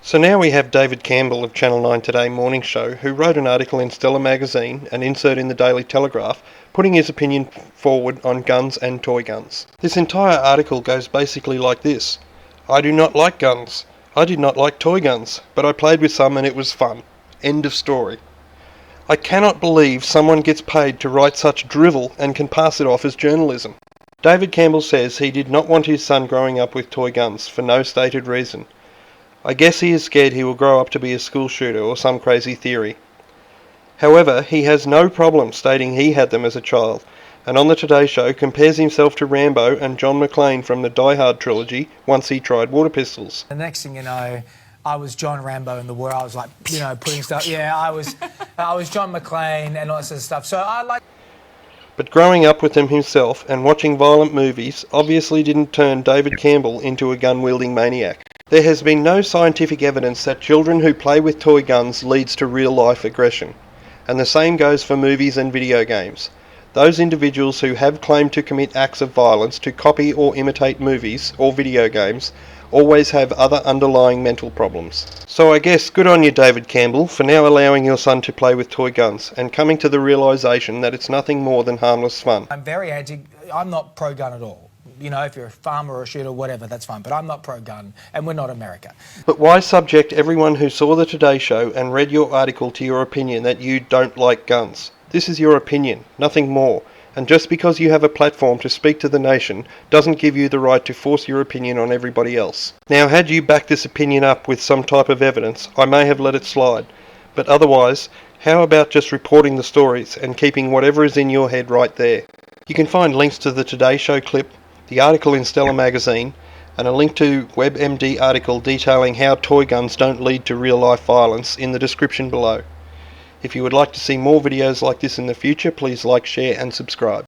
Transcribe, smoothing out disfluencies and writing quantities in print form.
So now we have David Campbell of Channel 9 Today morning show, who wrote an article in Stella magazine, an insert in the Daily Telegraph, putting his opinion forward on guns and toy guns. This entire article goes basically like this. I do not like guns. I did not like toy guns, but I played with some and it was fun. End of story. I cannot believe someone gets paid to write such drivel and can pass it off as journalism. David Campbell says he did not want his son growing up with toy guns for no stated reason. I guess he is scared he will grow up to be a school shooter or some crazy theory. However, he has no problem stating he had them as a child, and on the Today Show compares himself to Rambo and John McClane from the Die Hard trilogy once he tried water pistols. The next thing you know, I was John Rambo in the war. I was like, putting stuff. Yeah, I was John McClane and all that sort of stuff. So I like. But growing up with them himself and watching violent movies obviously didn't turn David Campbell into a gun-wielding maniac. There has been no scientific evidence that children who play with toy guns leads to real-life aggression. And the same goes for movies and video games. Those individuals who have claimed to commit acts of violence to copy or imitate movies or video games always have other underlying mental problems. So I guess good on you, David Campbell, for now allowing your son to play with toy guns and coming to the realisation that it's nothing more than harmless fun. I'm not pro-gun at all. If you're a farmer or a shooter, whatever, that's fine. But I'm not pro-gun, and we're not America. But why subject everyone who saw the Today Show and read your article to your opinion that you don't like guns? This is your opinion, nothing more. And just because you have a platform to speak to the nation doesn't give you the right to force your opinion on everybody else. Now, had you backed this opinion up with some type of evidence, I may have let it slide. But otherwise, how about just reporting the stories and keeping whatever is in your head right there? You can find links to the Today Show clip, the article in Stella magazine, and a link to WebMD article detailing how toy guns don't lead to real-life violence in the description below. If you would like to see more videos like this in the future, please like, share and subscribe.